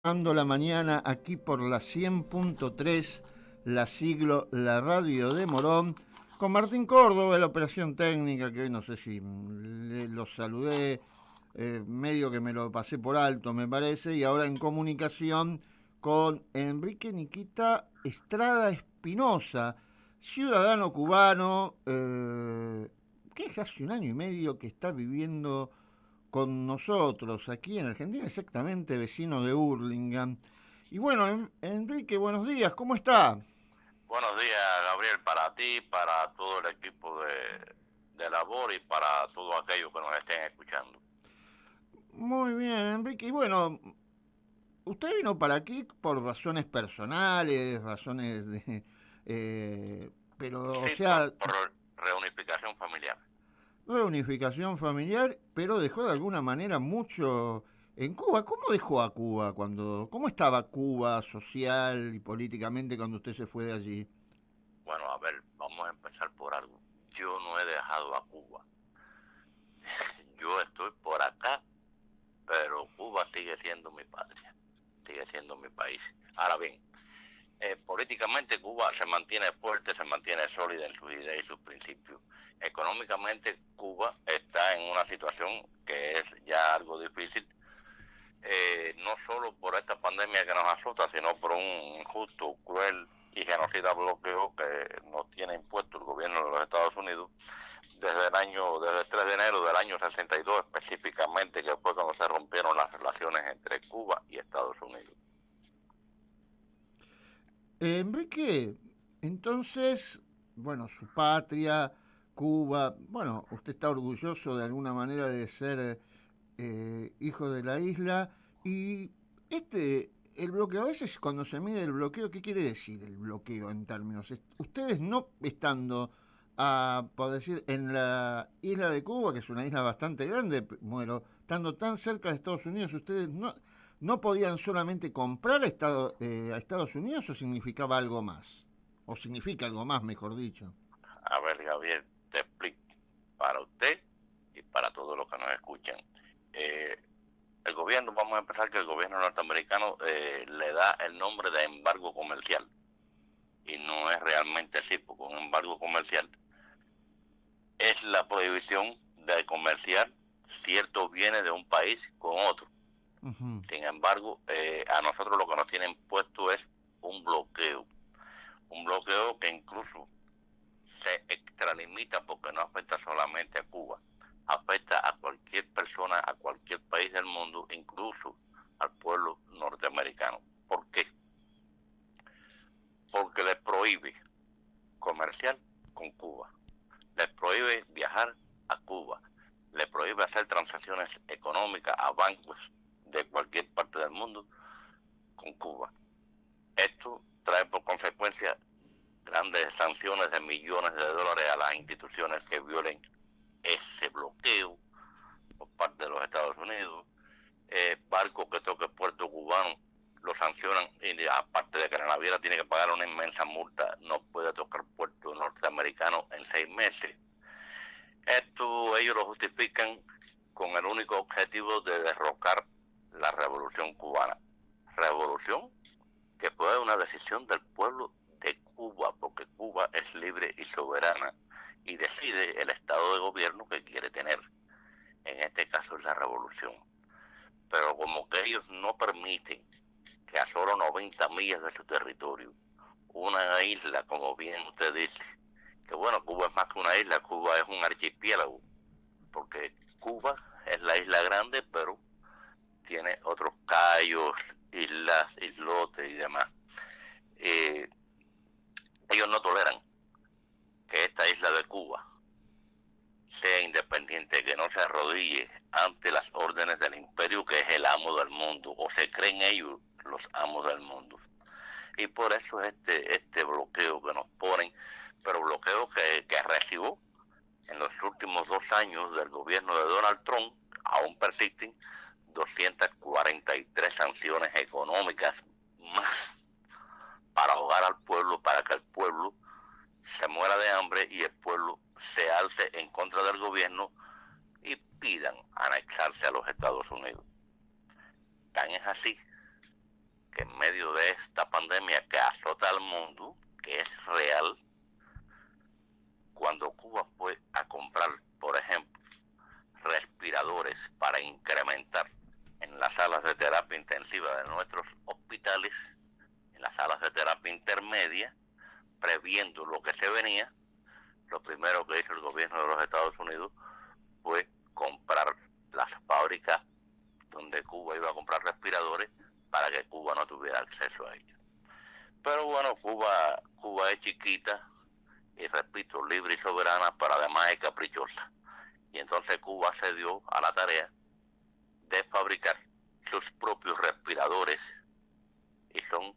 Ando la mañana aquí por la 100.3, la siglo, la radio de Morón, con Martín Córdoba de la operación técnica, que hoy no sé si lo saludé, medio que me lo pasé por alto, me parece, y ahora en comunicación con Enrique Niquita Estrada Espinosa, ciudadano cubano, que es hace un año y medio que está viviendo con nosotros aquí en Argentina, exactamente vecino de Hurlingham. Y bueno, Enrique, buenos días, ¿cómo está? Buenos días, Gabriel, para ti, para todo el equipo de labor y para todos aquellos que nos estén escuchando. Muy bien, Enrique. Y bueno, usted vino para aquí por razones personales, razones de... pero, o Sí, sea, por reunificación familiar. reunificación familiar, pero dejó de alguna manera mucho en Cuba. ¿Cómo dejó a Cuba cómo estaba Cuba social y políticamente cuando usted se fue de allí? Bueno, a ver, vamos a empezar por algo. Yo no he dejado a Cuba. Yo estoy por acá, pero Cuba sigue siendo mi patria, sigue siendo mi país. Ahora bien, políticamente Cuba se mantiene fuerte, se mantiene sólida en sus ideas y sus principios. Económicamente Cuba está en una situación que es ya algo difícil, no solo por esta pandemia que nos azota, sino por un injusto, cruel y genocida bloqueo que nos tiene impuesto el gobierno de los Estados Unidos desde el 3 de enero del año 62 específicamente, que fue cuando se rompieron las relaciones entre Cuba y Estados Unidos. Enrique, entonces, bueno, su patria, Cuba, bueno, usted está orgulloso de alguna manera de ser hijo de la isla y el bloqueo, a veces cuando se mide el bloqueo, ¿qué quiere decir el bloqueo en términos? Ustedes no estando, por decir, en la isla de Cuba, que es una isla bastante grande, bueno, estando tan cerca de Estados Unidos, ustedes no podían solamente comprar a Estados Unidos o significaba algo más, o significa algo más, mejor dicho. A ver, Gabriel, te explico. Para usted y para todos los que nos escuchan. Eh, el gobierno, vamos a empezar que el gobierno norteamericano le da el nombre de embargo comercial y no es realmente así, porque un embargo comercial es la prohibición de comerciar ciertos bienes de un país con otro. Ujú. Sin embargo, a nosotros lo que nos tienen puesto es un bloqueo, un bloqueo que incluso se extralimita porque no afecta solamente a Cuba, afecta a cualquier persona, a cualquier país del mundo, incluso al pueblo norteamericano. ¿Por qué? Porque les prohíbe comerciar con Cuba, les prohíbe viajar a Cuba, les prohíbe hacer transacciones económicas a bancos de cualquier parte del mundo con Cuba. Esto trae por consecuencia grandes sanciones de millones de dólares a las instituciones que violen ese bloqueo por parte de los Estados Unidos. Barcos que toquen puerto cubano lo sancionan y aparte de que la naviera tiene que pagar una inmensa multa, no puede tocar puerto norteamericano en 6 meses. Esto ellos lo justifican con el único objetivo de derrocar la revolución cubana. Revolución que fue una decisión del pueblo de Cuba, porque Cuba es libre y soberana y decide el estado de gobierno que quiere tener. En este caso es la revolución. Pero como que ellos no permiten que a solo 90 millas de su territorio, una isla, como bien usted dice, que bueno, Cuba es más que una isla, Cuba es un archipiélago, porque Cuba es la isla grande, pero tiene otros cayos, islas, islotes y demás. Eh, ellos no toleran que esta isla de Cuba sea independiente, que no se arrodille ante las órdenes del imperio que es el amo del mundo, o se creen ellos los amos del mundo. Y por eso este bloqueo que nos ponen, pero bloqueo que recibió en los últimos 2 años del gobierno de Donald Trump, aún persisten 243 sanciones económicas más para ahogar al pueblo, para que el pueblo se muera de hambre y el pueblo se alce en contra del gobierno y pidan anexarse a los Estados Unidos. Tan es así esta pandemia que azota al mundo, que es real, cuando Cuba fue a comprar, por ejemplo, respiradores para incrementar en las salas de terapia intensiva de nuestros hospitales, en las salas de terapia intermedia, previendo lo que se venía, lo primero que hizo el gobierno de los Estados Unidos fue comprar las fábricas donde Cuba iba a comprar respiradores para que Cuba no tuviera acceso a ellos. Pero bueno, Cuba es chiquita y, repito, libre y soberana, pero además es caprichosa. Y entonces Cuba se dio a la tarea de fabricar sus propios respiradores, y son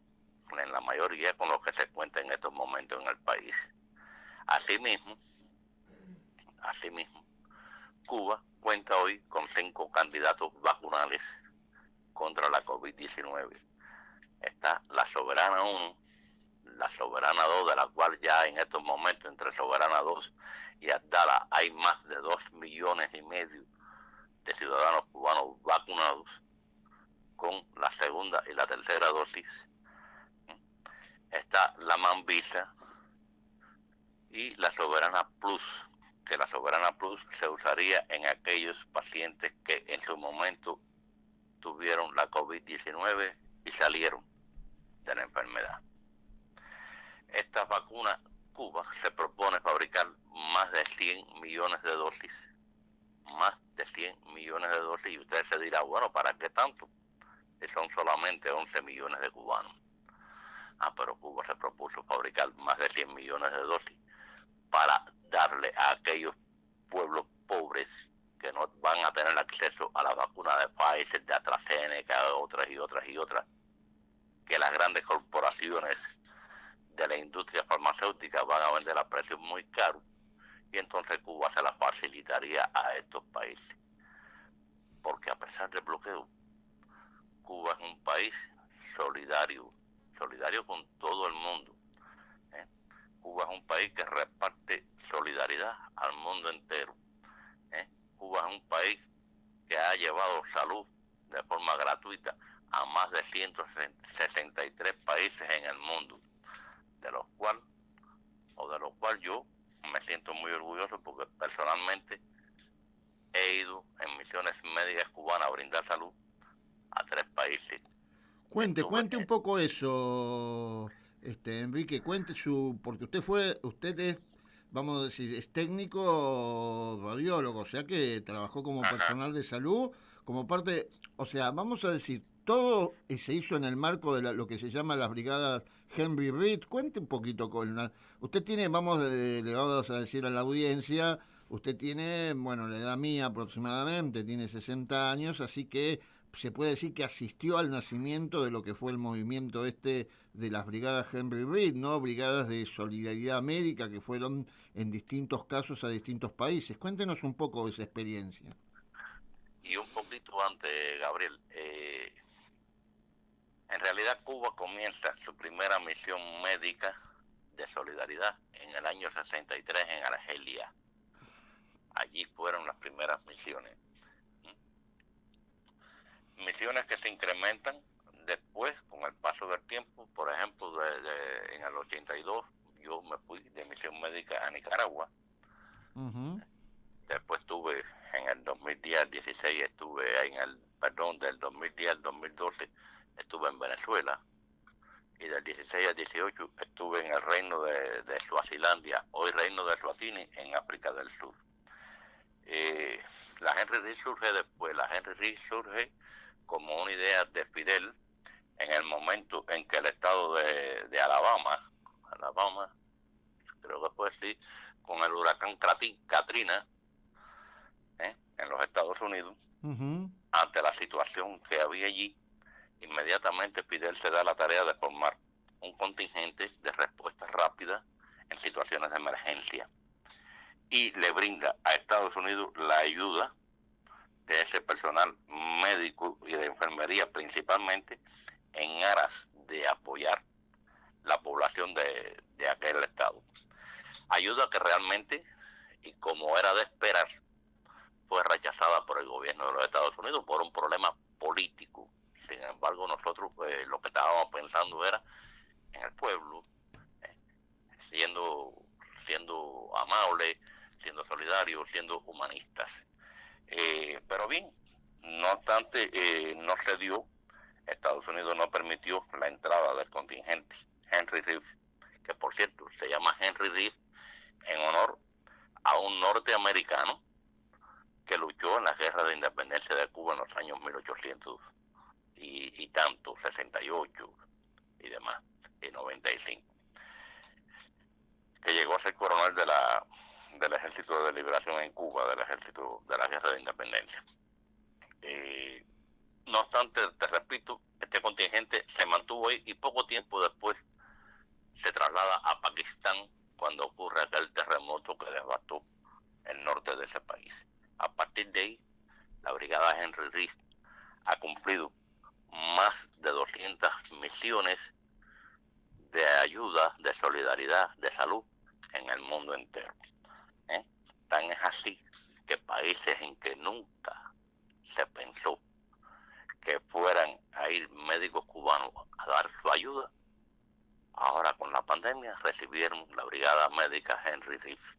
en la mayoría con los que se cuenta en estos momentos en el país. Asimismo, Cuba cuenta hoy con 5 candidatos vacunales contra la COVID-19. Está la Soberana 1, la Soberana 2, de la cual ya en estos momentos entre Soberana 2 y Abdala hay más de 2,5 millones de ciudadanos cubanos vacunados con la segunda y la tercera dosis. Está la Mambisa y la Soberana Plus, que la Soberana Plus se usaría en aquellos pacientes que en su momento tuvieron la COVID-19 y salieron de la enfermedad. Estas vacunas, Cuba se propone fabricar más de 100 millones de dosis, y usted se dirá, bueno, ¿para qué tanto? Si son solamente 11 millones de cubanos. Pero Cuba se propuso fabricar más de 100 millones de dosis para darle a aquellos pueblos pobres que no van a tener acceso a la vacuna de Pfizer, de AstraZeneca, otras, que las grandes corporaciones de la industria farmacéutica van a vender a precios muy caros, y entonces Cuba se la facilitaría a estos países. Porque a pesar del bloqueo, Cuba es un país solidario con todo el mundo. Cuba es un país que reparte solidaridad al mundo entero. Cuba es un país que ha llevado salud de forma gratuita a más de 163 países en el mundo, de los cuales yo me siento muy orgulloso, porque personalmente he ido en misiones médicas cubanas a brindar salud a 3 países. Cuente un poco eso, Enrique, porque usted es, vamos a decir, es técnico radiólogo, o sea que trabajó como personal de salud, como parte, o sea, vamos a decir, todo se hizo en el marco de lo que se llama las brigadas Henry Reed. Cuente un poquito usted tiene, le vamos a decir a la audiencia, usted tiene, bueno, la edad mía aproximadamente, tiene 60 años, así que se puede decir que asistió al nacimiento de lo que fue el movimiento de las brigadas Henry Reed, ¿no? Brigadas de solidaridad médica que fueron en distintos casos a distintos países. Cuéntenos un poco de esa experiencia. Y un poquito antes, Gabriel, en realidad Cuba comienza su primera misión médica de solidaridad en el año 63 en Argelia. Allí fueron las primeras misiones. Misiones que se incrementan después con el paso del tiempo. Por ejemplo, en el 82 yo me fui de misión médica a Nicaragua. Uh-huh. Después estuve en el 2010 al 16, del 2010 al 2012 estuve en Venezuela, y del 16 al 18 estuve en el reino de Suazilandia, hoy reino de Eswatini, en África del Sur. La Henry Reed surge después. La Henry Reed surge como una idea de Fidel en el momento en que el estado de Alabama, creo que fue así, con el huracán Katrina, en los Estados Unidos, uh-huh, ante la situación que había allí, inmediatamente Fidel se da la tarea de formar un contingente de respuesta rápida en situaciones de emergencia, y le brinda a Estados Unidos la ayuda de ese personal médico y de enfermería, principalmente en aras de apoyar la población de aquel estado. Ayuda que realmente, y como era de esperar, fue rechazada por el gobierno de los Estados Unidos por un problema político. Sin embargo, nosotros, los que estábamos pensando era en el pueblo, eh, siendo, siendo amables, siendo solidarios, siendo humanistas. Pero bien, no obstante, no se dio. Estados Unidos no permitió la entrada del contingente Henry Reef, que por cierto se llama Henry Reef en honor a un norteamericano que luchó en la guerra de independencia de Cuba en los años 1800 y tanto, 68 y demás, y 95, que llegó a ser coronel del Ejército de Liberación en Cuba, del Ejército de la Guerra de Independencia. No obstante, te repito, este contingente se mantuvo ahí y poco tiempo después se traslada a Pakistán cuando ocurre aquel terremoto que devastó el norte de ese país. A partir de ahí, la brigada Henry Reef ha cumplido más de 200 misiones de ayuda, de solidaridad, de salud en el mundo entero. Tan es así que países en que nunca se pensó que fueran a ir médicos cubanos a dar su ayuda, ahora con la pandemia recibieron la brigada médica Henry Reef.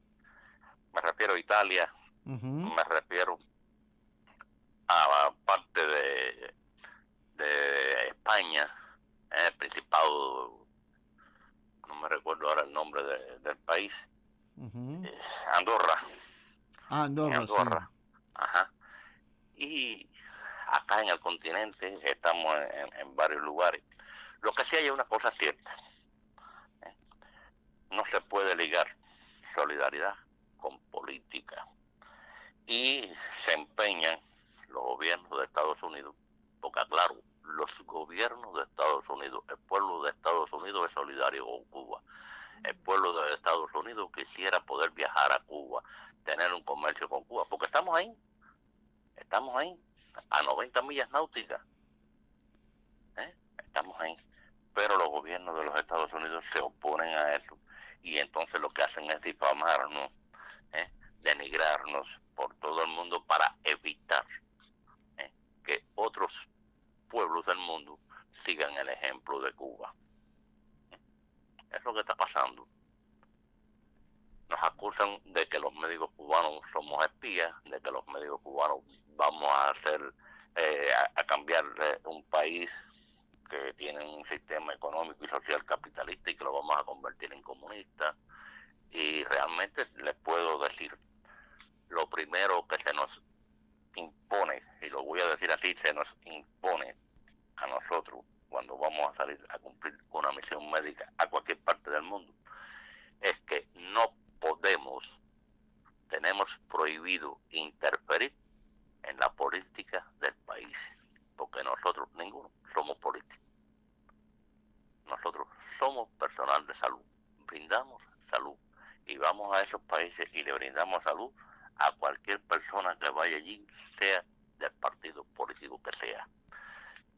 Me refiero a Italia, me refiero a parte de España, el Principado, no me recuerdo ahora el nombre del país, Andorra. Andorra, sí. Ajá. Y acá en el continente estamos en varios lugares. Lo que sí hay una cosa cierta, no se puede ligar solidaridad con política, y se empeñan los gobiernos de Estados Unidos, porque claro, los gobiernos de Estados Unidos, el pueblo de Estados Unidos es solidario con Cuba. El pueblo de Estados Unidos quisiera poder viajar a Cuba, tener un comercio con Cuba, porque estamos ahí a 90 millas náuticas, estamos ahí, pero los gobiernos de los Estados Unidos se oponen a eso, y entonces lo que hacen es difamarnos, denigrarnos por todo el mundo para evitar que otros pueblos del mundo sigan el ejemplo de Cuba. Es lo que está pasando. Nos acusan de que los médicos cubanos somos espías, de que los médicos cubanos vamos a hacer, a cambiar un país que tiene un sistema económico y social capitalista y que lo vamos a convertir en comunista. Y realmente les puedo decir, lo primero que se nos impone, y lo voy a decir así, se nos impone a nosotros cuando vamos a salir a cumplir una misión médica a cualquier parte del mundo, es que no tenemos prohibido interferir en la política del país, porque nosotros ninguno somos políticos. Nosotros somos personal de salud, brindamos salud y vamos a esos países y le brindamos salud a cualquier persona que vaya allí, sea del partido político que sea,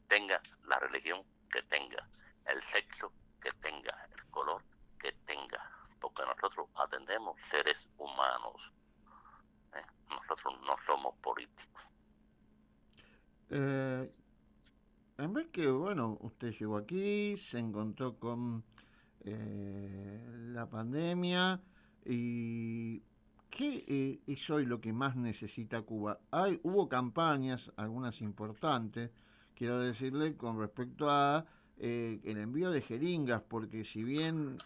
tenga la religión que tenga, el sexo que tenga, el color que tenga, porque nosotros atendemos seres humanos. Nosotros no somos políticos. En vez que, bueno, usted llegó aquí, se encontró con la pandemia y ¿qué es hoy lo que más necesita Cuba? Hubo campañas, algunas importantes, quiero decirle, con respecto a el envío de jeringas, porque si bien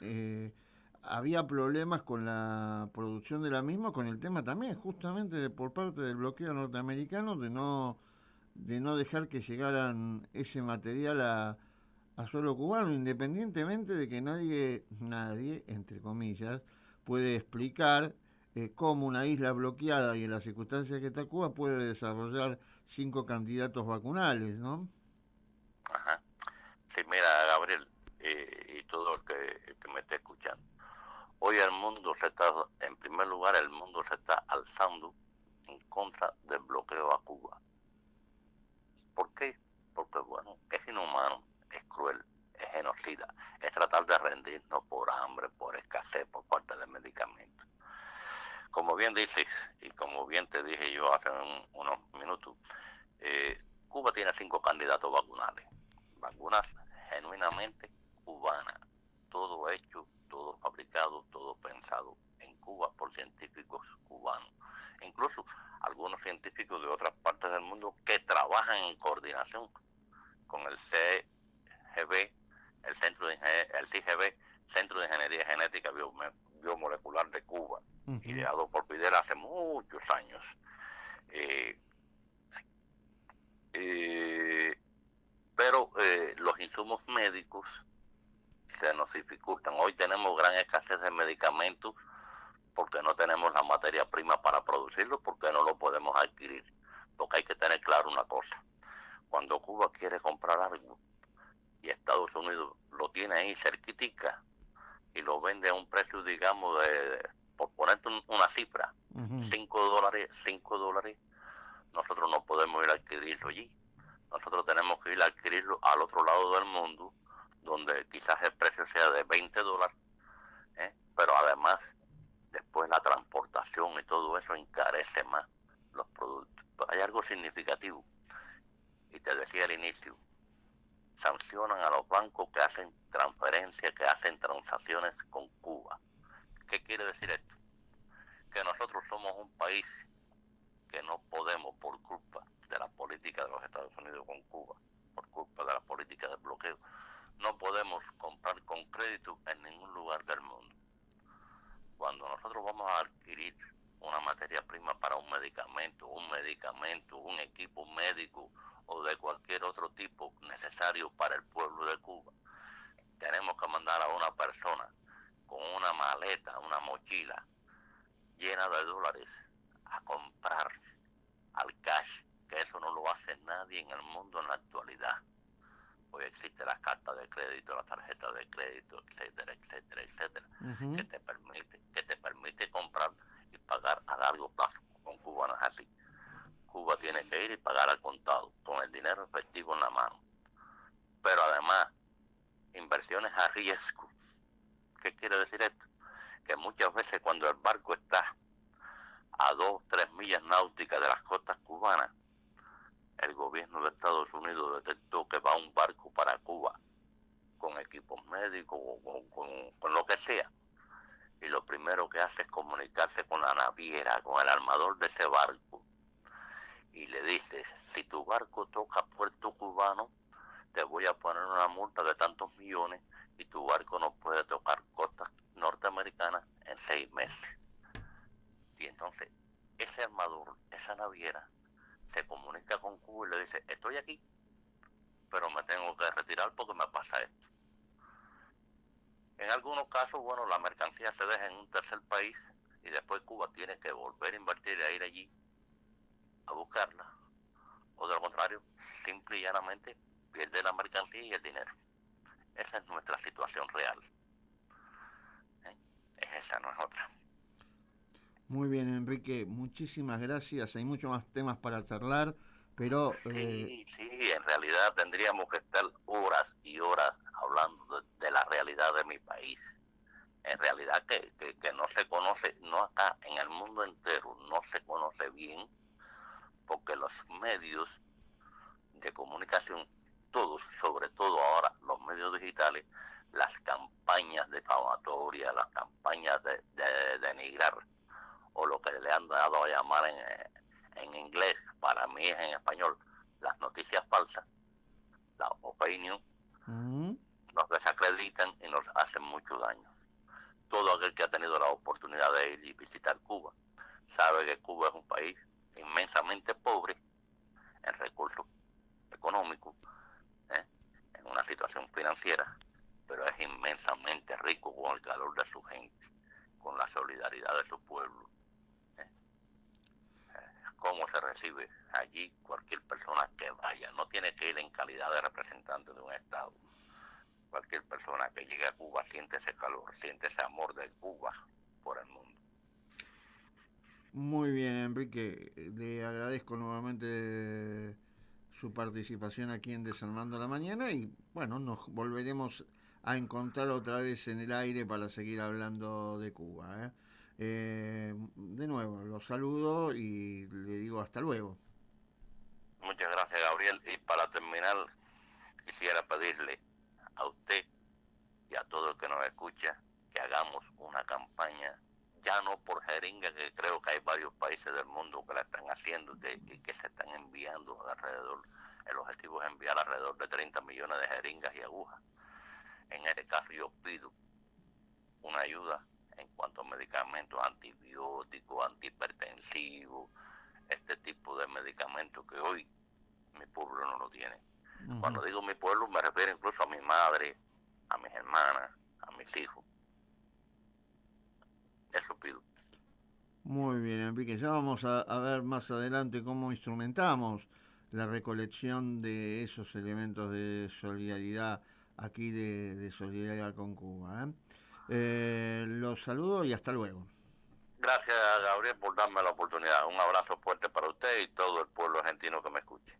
había problemas con la producción de la misma, con el tema también, justamente por parte del bloqueo norteamericano, de no dejar que llegaran ese material a suelo cubano, independientemente de que nadie, entre comillas, puede explicar cómo una isla bloqueada y en las circunstancias que está Cuba puede desarrollar 5 candidatos vacunales, ¿no? Ajá. Sí, mira, Gabriel, y todo el que me esté escuchando. Hoy en primer lugar, el mundo se está alzando en contra del bloqueo a Cuba. ¿Por qué? Porque, bueno, es inhumano, es cruel, es genocida, es tratar de rendirnos por hambre, por escasez, por falta de medicamentos. Como bien dices, y como bien te dije yo hace unos minutos, Cuba tiene 5 candidatos vacunales, vacunas CIGB, Centro de Ingeniería Genética Biomolecular de Cuba, ideado por Fidel hace muchos años. Pero los insumos médicos se nos dificultan. Hoy tenemos gran escasez de medicamentos porque no tenemos la materia prima para producirlo, porque no lo podemos adquirir. Porque hay que tener claro una cosa: cuando Cuba quiere comprar algo y Estados Unidos lo tiene ahí cerquitica y lo vende a un precio, digamos, por ponerte una cifra, $5, nosotros no podemos ir a adquirirlo allí. Nosotros tenemos que ir a adquirirlo al otro lado del mundo, donde quizás el precio sea de $20, pero además después la transportación y todo eso encarece más los productos. Pero hay algo significativo, y te decía al inicio: sancionan a los bancos que hacen transferencias, que hacen transacciones con Cuba. ¿Qué quiere decir esto? Que nosotros somos un país que no podemos, por culpa de la política de los Estados Unidos con Cuba, por culpa de la política de bloqueo, no podemos comprar con crédito en ningún lugar del mundo. Cuando nosotros vamos a adquirir una materia prima para un medicamento, un equipo médico o de cualquier otro tipo necesario para el pueblo de Cuba, tenemos que mandar a una persona con una maleta, una mochila llena de dólares a comprar al cash, que eso no lo hace nadie en el mundo en la actualidad. Hoy existen las cartas de crédito, las tarjetas de crédito, etcétera, etcétera, etcétera, que te permite comprar y pagar a largo plazo. Con Cuba no es así. Cuba tiene que ir y pagar al contado, con el dinero efectivo en la mano. Pero además, inversiones a riesgo. ¿Qué quiere decir esto? Que muchas veces cuando el barco está a 2-3 millas náuticas de las costas cubanas, el gobierno de Estados Unidos detectó que va un barco para Cuba con equipos médicos o con lo que sea, y lo primero que hace es comunicarse con la naviera, con el armador de ese barco, y le dice: si tu barco toca puerto cubano, te voy a poner una multa de tantos millones y tu barco no puede tocar costas norteamericanas en 6 meses. Y entonces ese armador, esa naviera, se comunica con Cuba y le dice: estoy aquí, pero me tengo que retirar porque me pasa esto. En algunos casos, bueno, la mercancía se deja en un tercer país y después Cuba tiene que volver a invertir y a ir allí a buscarla. O de lo contrario, simple y llanamente pierde la mercancía y el dinero. Esa es nuestra situación real. Es esa, no es otra. Muy bien, Enrique, muchísimas gracias. Hay muchos más temas para charlar, pero... Sí, en realidad tendríamos que estar horas y horas hablando de la realidad de mi país. En realidad que no se conoce, no acá, en el mundo entero, no se conoce bien, porque los medios de comunicación, todos, sobre todo ahora los medios digitales, las campañas difamatorias, las campañas de denigrar, o lo que le han dado a llamar en inglés, para mí es en español, las noticias falsas, la opinion, nos desacreditan y nos hacen mucho daño. Todo aquel que ha tenido la oportunidad de ir y visitar Cuba sabe que Cuba es un país inmensamente pobre en recursos económicos, en una situación financiera, pero es inmensamente rico con el calor de su gente, con la solidaridad de su pueblo. Cómo se recibe allí cualquier persona que vaya, no tiene que ir en calidad de representante de un estado. Cualquier persona que llegue a Cuba siente ese calor, siente ese amor de Cuba por el mundo. Muy bien, Enrique, le agradezco nuevamente su participación aquí en Desarmando la Mañana y bueno, nos volveremos a encontrar otra vez en el aire para seguir hablando de Cuba. De nuevo, los saludo y le digo hasta luego. Muchas gracias, Gabriel. Y para terminar, quisiera pedirle a usted y a todo el que nos escucha que hagamos una campaña, ya no por jeringa, que creo que hay varios países del mundo que la están haciendo y que se están enviando alrededor. El objetivo es enviar alrededor de 30 millones de jeringas y agujas. En este caso yo pido una ayuda en cuanto a medicamentos antibióticos, antihipertensivos, este tipo de medicamentos que hoy mi pueblo no lo tiene. Cuando digo mi pueblo me refiero incluso a mi madre, a mis hermanas, a mis hijos. Eso pido. Muy bien, Enrique. Ya vamos a ver más adelante cómo instrumentamos la recolección de esos elementos de solidaridad aquí de solidaridad con Cuba. Los saludo y hasta luego. Gracias, Gabriel, por darme la oportunidad. Un abrazo fuerte para usted y todo el pueblo argentino que me escuche.